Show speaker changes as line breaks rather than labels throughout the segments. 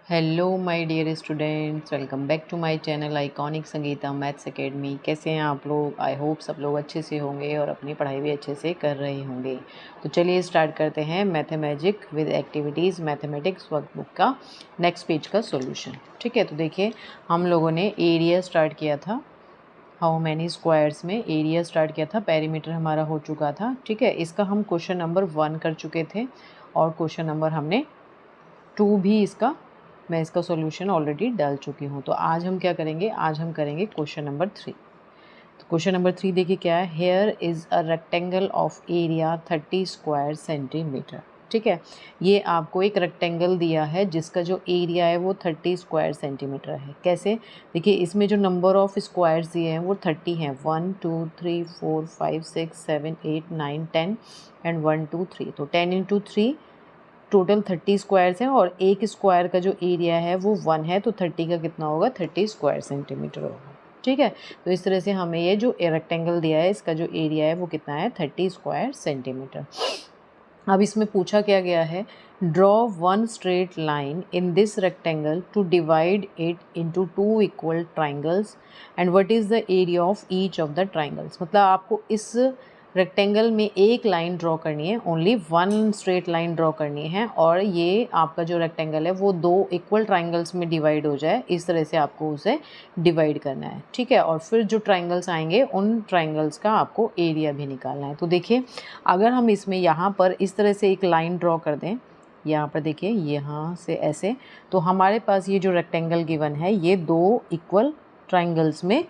Hello my dear students, welcome back to my channel iconic Sangeeta maths academy. कैसे हैं आप लोग? आई होप सब लोग अच्छे से होंगे और अपनी पढ़ाई भी अच्छे से कर रहे होंगे। तो चलिए स्टार्ट करते हैं मैथमेजिक विद एक्टिविटीज़ मैथमेटिक्स वर्कबुक का नेक्स्ट पेज का सॉल्यूशन। ठीक है, तो देखिए हम लोगों ने एरिया स्टार्ट किया था। हाउ मैनी स्क्वायर्स में एरिया स्टार्ट किया था, पेरीमीटर हमारा हो चुका था। ठीक है, इसका हम क्वेश्चन नंबर 1 कर चुके थे और क्वेश्चन नंबर हमने 2 भी मैं इसका सॉल्यूशन ऑलरेडी डाल चुकी हूँ। तो आज हम क्या करेंगे? आज हम करेंगे क्वेश्चन नंबर 3। तो क्वेश्चन नंबर 3 देखिए क्या है। Here is a rectangle of area 30 square centimetre. ठीक है, ये आपको एक रेक्टेंगल दिया है जिसका जो एरिया है वो 30 स्क्वायर सेंटीमीटर है। कैसे? देखिए इसमें जो नंबर ऑफ स्क्वायर्स दिए हैं वो 30 हैं। 1 2 3 4 5 6 7 8 9 10 एंड 1 2 3। तो 10 इंटू 3 टोटल 30 स्क्वायर्स हैं और एक स्क्वायर का जो एरिया है वो 1 है। तो 30 का कितना होगा? 30 स्क्वायर सेंटीमीटर होगा। ठीक है, तो इस तरह से हमें ये जो रेक्टेंगल दिया है इसका जो एरिया है वो कितना है? 30 स्क्वायर सेंटीमीटर। अब इसमें पूछा क्या गया है, draw one straight line in this rectangle to divide it into 2 equal triangles and what is the area of each of the triangles. मतलब आपको इस रेक्टेंगल में एक लाइन ड्रॉ करनी है, only one straight line draw करनी है और ये आपका जो रेक्टेंगल है वो 2 इक्वल ट्राइंगल्स में डिवाइड हो जाए। इस तरह से आपको उसे डिवाइड करना है। ठीक है, और फिर जो ट्राइंगल्स आएंगे उन ट्राइंगल्स का आपको एरिया भी निकालना है। तो देखिए अगर हम इसमें यहाँ पर इस तरह से एक लाइन ड्रॉ कर दें, यहाँ पर देखिए यहाँ से ऐसे, तो हमारे पास ये जो रेक्टेंगल गिवन है ये 2 इक्वल ट्राइंगल्स में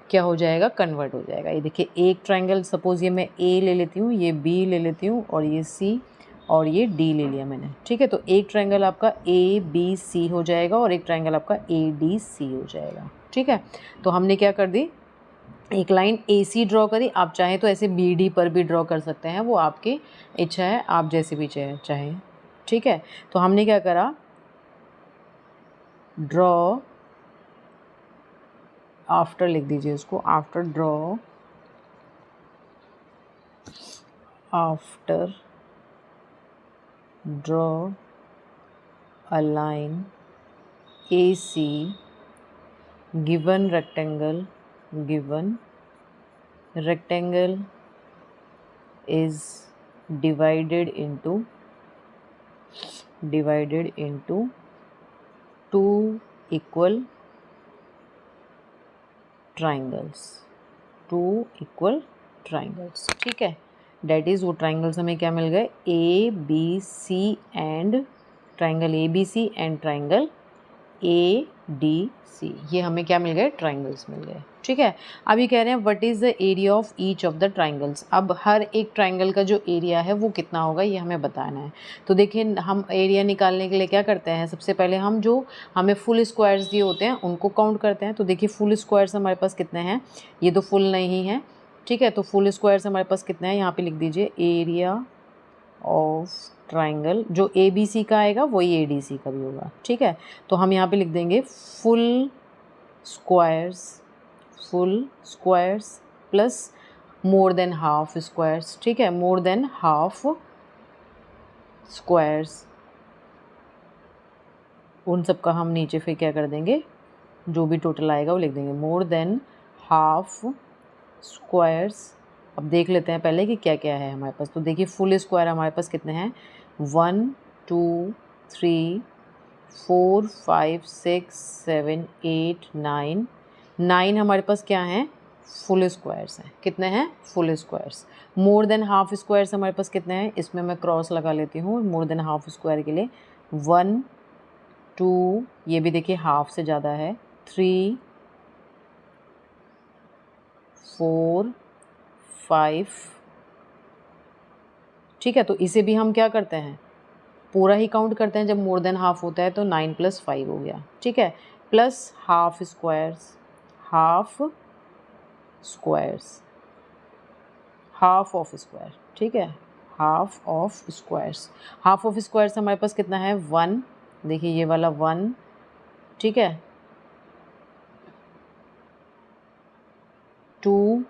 क्या हो जाएगा? कन्वर्ट हो जाएगा। ये देखिए एक ट्राइंगल, सपोज़ ये मैं ए ले लेती हूँ, ये बी ले लेती हूँ और ये सी और ये डी ले लिया मैंने। ठीक है, तो एक ट्राइंगल आपका ए बी सी हो जाएगा और एक ट्राइंगल आपका ए डी सी हो जाएगा। ठीक है, तो हमने क्या कर दी, एक लाइन ए सी ड्रॉ करी। आप चाहें तो ऐसे बी डी पर भी ड्रॉ कर सकते हैं, वो आपकी इच्छा है, आप जैसे भी चाहें। ठीक है, तो हमने क्या करा, ड्रॉ, आफ्टर लिख दीजिए उसको, after draw, after draw a line AC given rectangle is divided into two equal triangles, ठीक है, डेट इज़ वो ट्राइंगल्स हमें क्या मिल गए? A B C and triangle A B C and triangle A D C, ये हमें क्या मिल गए? ट्राइंगल्स मिल गए। ठीक है, अब ये कह रहे हैं what is the area of each of the triangles. अब हर एक ट्राइंगल का जो एरिया है वो कितना होगा ये हमें बताना है। तो देखिए हम एरिया निकालने के लिए क्या करते हैं, सबसे पहले हम जो हमें फुल स्क्वायर्स दिए होते हैं उनको काउंट करते हैं। तो देखिए फुल स्क्वायर्स हमारे पास कितने हैं? ये तो फुल नहीं है। ठीक है, तो फुल स्क्वायर्स हमारे पास कितने हैं? यहाँ पे लिख दीजिए एरिया ऑफ ट्राइंगल, जो ए बी सी का आएगा वही ए डी सी का भी होगा। ठीक है, तो हम यहाँ पे लिख देंगे full squares plus more than half squares. ठीक है, मोर देन हाफ स्क्वायर्स, उन सब का हम नीचे फिर क्या कर देंगे, जो भी टोटल आएगा वो लिख देंगे, मोर देन हाफ स्क्वायर्स। अब देख लेते हैं पहले कि क्या क्या है हमारे पास। तो देखिए फुल स्क्वायर हमारे पास कितने हैं? 1 2 3 4 5 6 7 8 9 9 हमारे पास क्या हैं? फुल स्क्वायर्स हैं। कितने हैं? Full squares. More than half squares हमारे पास कितने हैं? इसमें मैं क्रॉस लगा लेती हूँ मोर देन हाफ स्क्वायर के लिए। 1 2, ये भी देखिए हाफ से ज़्यादा है, 3 4 5। ठीक है, तो इसे भी हम क्या करते हैं, पूरा ही काउंट करते हैं। जब मोर देन हाफ होता है तो 9 + 5 हो गया। ठीक है, plus half squares, half of square. ठीक है, हाफ ऑफ स्क्वायर्स हमारे पास कितना है? 1, देखिए ये वाला 1। ठीक है, 2,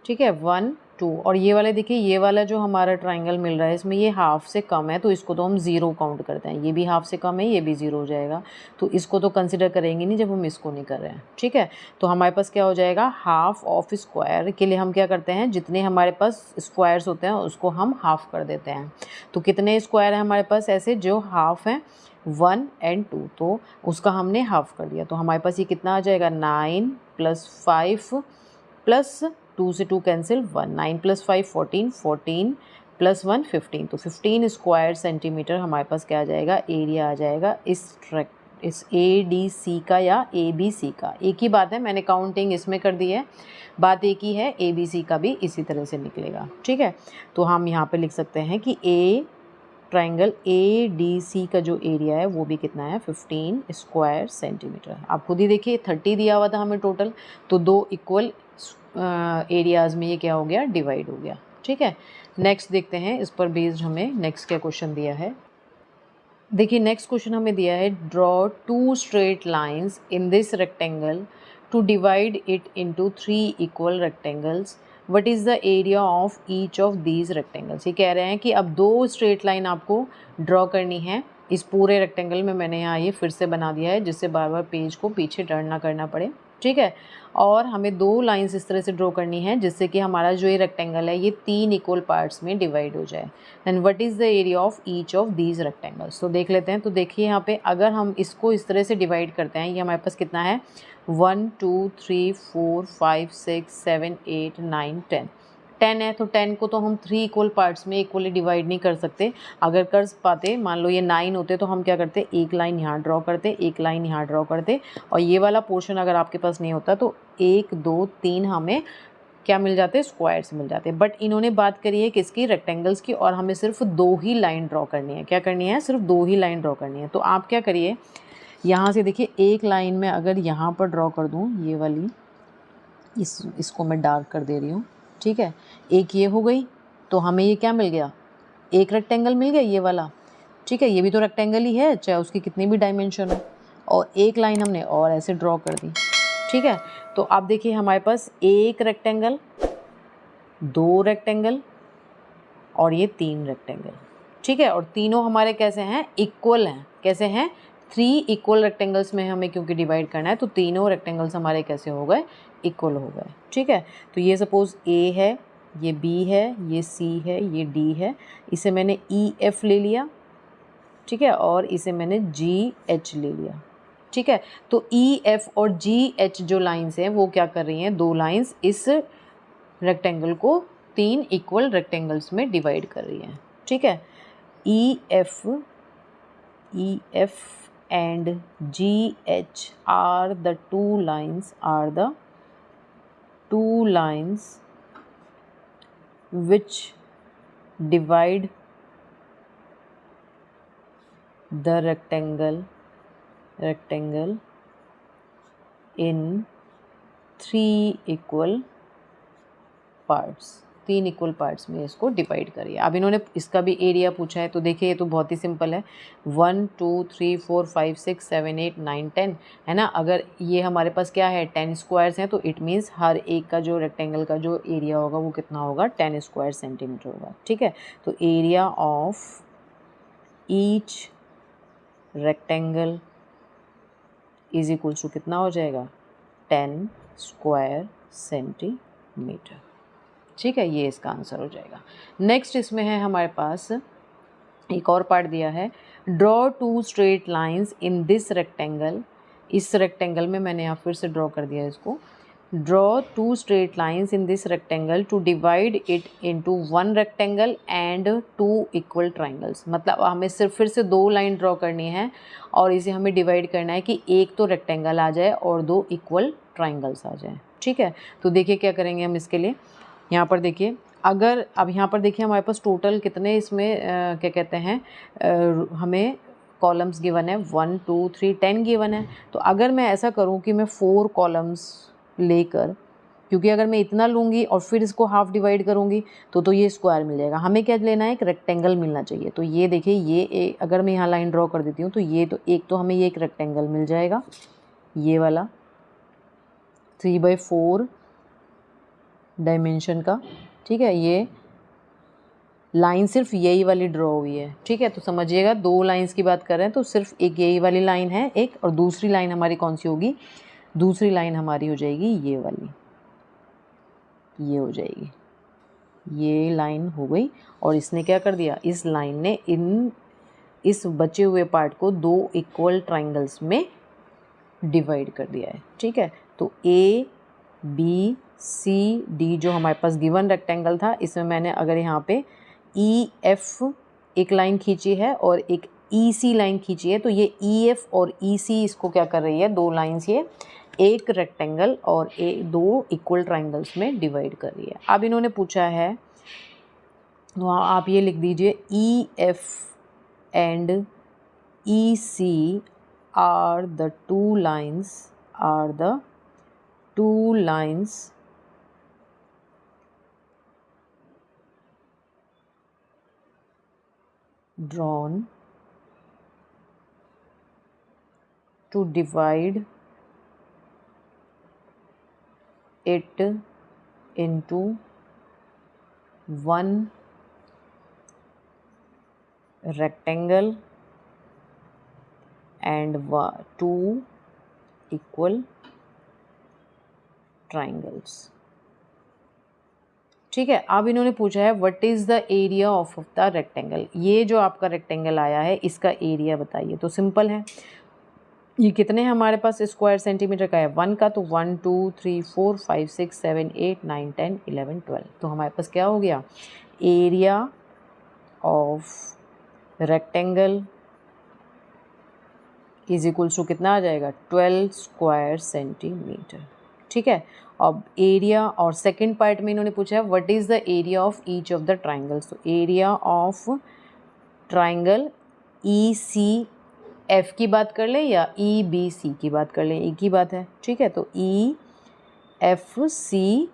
ठीक है 1 2 और ये वाले देखिए, ये वाला जो हमारा ट्राइंगल मिल रहा है इसमें ये हाफ से कम है, तो इसको तो हम 0 काउंट करते हैं। ये भी हाफ से कम है, ये भी 0 हो जाएगा, तो इसको तो कंसिडर करेंगे नहीं जब हम इसको नहीं कर रहे हैं। ठीक है, तो हमारे पास क्या हो जाएगा, हाफ ऑफ स्क्वायर के लिए हम क्या करते हैं, जितने हमारे पास स्क्वायर्स होते हैं उसको हम हाफ कर देते हैं। तो कितने स्क्वायर हैं हमारे पास ऐसे जो हाफ हैं, 1 और 2, तो उसका हमने हाफ कर दिया। तो हमारे पास ये कितना आ जाएगा, 9 + 5 प्लस 2 से 2 कैंसिल 1, 9 + 5 14, 14 + 1 15, तो 15 स्क्वायर सेंटीमीटर हमारे पास क्या आ जाएगा, एरिया आ जाएगा इस ADC का या ABC का। एक ही बात है, मैंने काउंटिंग इसमें कर दी है, बात एक ही है, ABC का भी इसी तरह से निकलेगा। ठीक है, तो हम यहाँ पे लिख सकते हैं कि ट्राइंगल ADC का जो एरिया है वो भी कितना है, 15 स्क्वायर सेंटीमीटर। आप खुद ही देखिए 30 दिया हुआ था हमें टोटल, तो 2 इक्वल एरियाज़ में ये क्या हो गया, डिवाइड हो गया। ठीक है, नेक्स्ट देखते हैं इस पर बेस्ड हमें नेक्स्ट क्या क्वेश्चन दिया है। देखिए नेक्स्ट क्वेश्चन हमें दिया है, draw 2 straight lines in this rectangle to divide it into 3 equal rectangles, what is the area of each of these rectangles. ये कह रहे हैं कि अब 2 स्ट्रेट लाइन आपको ड्रॉ करनी है इस पूरे रेक्टेंगल में। मैंने यहाँ ये फिर से बना दिया है जिससे बार बार पेज को पीछे टर्न ना करना पड़े। ठीक है, और हमें 2 लाइंस इस तरह से ड्रॉ करनी है जिससे कि हमारा जो ये रेक्टेंगल है ये 3 इक्वल पार्ट्स में डिवाइड हो जाए। Then what is the area of each of these rectangles. तो देख लेते हैं, तो देखिए यहाँ पे अगर हम इसको इस तरह से डिवाइड करते हैं, ये हमारे पास कितना है, 1 2 3 4 5 6 7 8 9 10 है, तो 10 को तो हम 3 इक्वल पार्ट्स में इक्वली डिवाइड नहीं कर सकते। अगर कर पाते, मान लो ये 9 होते, तो हम क्या करते, एक लाइन यहाँ ड्रॉ करते, एक लाइन यहाँ ड्रॉ करते, और ये वाला पोर्शन अगर आपके पास नहीं होता तो 1 2 3 हमें क्या मिल जाते, स्क्वायर्स मिल जाते। बट इन्होंने बात करी है किसकी, रेक्टेंगल्स की, और हमें सिर्फ 2 ही लाइन ड्रॉ करनी है। क्या करनी है, सिर्फ 2 ही लाइन ड्रॉ करनी है। तो आप क्या करिए, यहाँ से देखिए एक लाइन में अगर यहाँ पर ड्रॉ कर दूँ, ये वाली, इसको मैं डार्क कर दे रही हूँ। ठीक है, एक ये हो गई, तो हमें ये क्या मिल गया, एक रेक्टेंगल मिल गया ये वाला। ठीक है, ये भी तो रेक्टेंगल ही है, चाहे उसकी कितनी भी डायमेंशन हो, और एक लाइन हमने और ऐसे ड्रॉ कर दी। ठीक है, तो आप देखिए हमारे पास एक रेक्टेंगल, 2 रेक्टेंगल और ये 3 रेक्टेंगल। ठीक है, और तीनों हमारे कैसे हैं, इक्वल हैं। कैसे हैं, 3 इक्वल रेक्टेंगल्स में हमें क्योंकि डिवाइड करना है, तो तीनों रेक्टेंगल्स हमारे कैसे हो गए, इक्वल हो गए। ठीक है, तो ये सपोज़ A है, ये B है, ये C है, ये D है, इसे मैंने EF ले लिया। ठीक है, और इसे मैंने GH ले लिया। ठीक है, तो EF और GH जो लाइंस हैं वो क्या कर रही हैं, 2 लाइंस इस रेक्टेंगल को 3 इक्वल रेक्टेंगल्स में डिवाइड कर रही हैं। ठीक है, EF and GH are the two lines which divide the rectangle in 3 equal parts। 3 equal parts में इसको डिवाइड करिए। अब इन्होंने इसका भी एरिया पूछा है, तो देखिए ये तो बहुत ही सिंपल है, 1 2 3 4 5 6 7 8 9 10 है ना। अगर ये हमारे पास क्या है, 10 स्क्वायर्स हैं, तो इट मीन्स हर एक का जो रेक्टेंगल का जो एरिया होगा वो कितना होगा, 10 स्क्वायर सेंटीमीटर होगा। ठीक है, तो area of each rectangle is equals to कितना हो जाएगा, 10 स्क्वायर सेंटीमीटर। ठीक है, ये इसका आंसर हो जाएगा। नेक्स्ट इसमें है हमारे पास एक और पार्ट दिया है, draw 2 straight lines in this rectangle. इस रेक्टेंगल में मैंने यहाँ फिर से ड्रॉ कर दिया इसको, draw 2 straight lines in this rectangle to divide it into 1 rectangle and 2 equal triangles. मतलब हमें सिर्फ फिर से 2 लाइन ड्रॉ करनी है और इसे हमें डिवाइड करना है कि एक तो रेक्टेंगल आ जाए और 2 इक्वल ट्राइंगल्स आ जाए। ठीक है, तो देखिए क्या करेंगे हम इसके लिए। यहाँ पर देखिए, अगर अब यहाँ पर देखिए हमारे पास टोटल कितने इसमें क्या कहते हैं, हमें कॉलम्स गिवन है, 1 2 3 10 गिवन है। तो अगर मैं ऐसा करूँ कि मैं 4 कॉलम्स लेकर, क्योंकि अगर मैं इतना लूँगी और फिर इसको हाफ डिवाइड करूँगी तो ये स्क्वायर मिल जाएगा। हमें क्या लेना है, एक रेक्टेंगल मिलना चाहिए। तो ये देखिए, ये अगर मैं यहाँ लाइन ड्रॉ कर देती हूँ तो ये तो एक तो हमें ये एक रेक्टेंगल मिल जाएगा, ये वाला 3/4 डायमेंशन का। ठीक है, ये लाइन सिर्फ यही वाली ड्रॉ हुई है, ठीक है। तो समझिएगा 2 लाइंस की बात कर रहे हैं, तो सिर्फ एक यही वाली लाइन है एक, और दूसरी लाइन हमारी कौन सी होगी, दूसरी लाइन हमारी हो जाएगी ये वाली, ये हो जाएगी, ये लाइन हो गई। और इसने क्या कर दिया, इस लाइन ने इस बचे हुए पार्ट को 2 इक्वल ट्राइंगल्स में डिवाइड कर दिया है, ठीक है। तो ए बी सी डी जो हमारे पास गिवन रेक्टेंगल था, इसमें मैंने अगर यहाँ पे ई एफ एक लाइन खींची है और एक ई सी लाइन खींची है, तो ये ई एफ और ई सी इसको क्या कर रही है, 2 लाइंस ये एक रेक्टेंगल और 2 इक्वल ट्राइंगल्स में डिवाइड कर रही है। अब इन्होंने पूछा है, तो आप ये लिख दीजिए E F and E C are the two lines drawn to divide it into one rectangle and 2 equal triangles, ठीक है। अब इन्होंने पूछा है what is the area of the rectangle, ये जो आपका रेक्टेंगल आया है इसका एरिया बताइए। तो सिंपल है, ये कितने हमारे पास स्क्वायर सेंटीमीटर का है, 1 का, तो 1 2 3 4 5 6 7 8 9 10 11 12, तो हमारे पास क्या हो गया, area of rectangle is equals to कितना आ जाएगा, 12 स्क्वायर सेंटीमीटर, ठीक है। अब एरिया, और सेकंड पार्ट में इन्होंने पूछा है what is the area of each of the triangles, तो area of triangle E C F की बात कर लें या ई बी सी की बात कर लें, एक ही बात है, ठीक है। तो ई एफ सी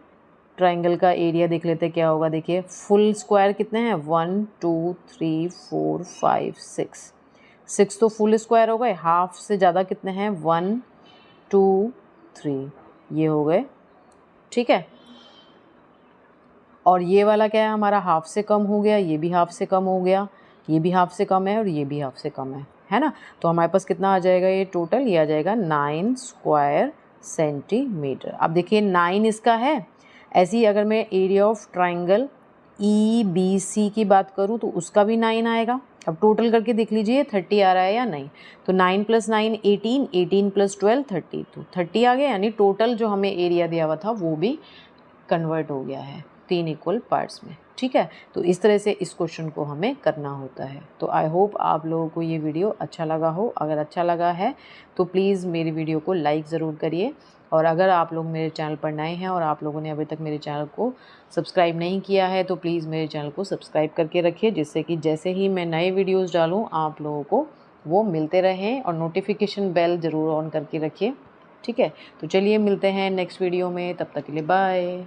ट्राइंगल का एरिया देख लेते हैं क्या होगा, देखिए फुल स्क्वायर कितने हैं, 1 2 3 4 5 6 तो फुल स्क्वायर हो गए, हाफ से ज़्यादा कितने हैं, 1 2 3, ये हो गए, ठीक है। और ये वाला क्या है हमारा, हाफ से कम हो गया, ये भी हाफ से कम हो गया, ये भी हाफ से कम है और ये भी हाफ से कम है ना। तो हमारे पास कितना आ जाएगा, ये टोटल ये आ जाएगा 9 स्क्वायर सेंटीमीटर। अब देखिए 9 इसका है, ऐसे ही अगर मैं area of triangle E B C की बात करूँ तो उसका भी 9 आएगा। अब टोटल करके देख लीजिए 30 आ रहा है या नहीं, तो 9 + 9 18, 18 + 12 30, तो 30 आ गया, यानी टोटल जो हमें एरिया दिया हुआ था वो भी कन्वर्ट हो गया है 3 इक्वल पार्ट्स में, ठीक है। तो इस तरह से इस क्वेश्चन को हमें करना होता है। तो आई होप आप लोगों को ये वीडियो अच्छा लगा हो, अगर अच्छा लगा है तो प्लीज़ मेरी वीडियो को लाइक ज़रूर करिए, और अगर आप लोग मेरे चैनल पर नए हैं और आप लोगों ने अभी तक मेरे चैनल को सब्सक्राइब नहीं किया है तो प्लीज़ मेरे चैनल को सब्सक्राइब करके रखिए, जिससे कि जैसे ही मैं नए वीडियोस डालूं आप लोगों को वो मिलते रहें, और नोटिफिकेशन बेल ज़रूर ऑन करके रखिए, ठीक है। तो चलिए मिलते हैं नेक्स्ट वीडियो में, तब तक के लिए बाय।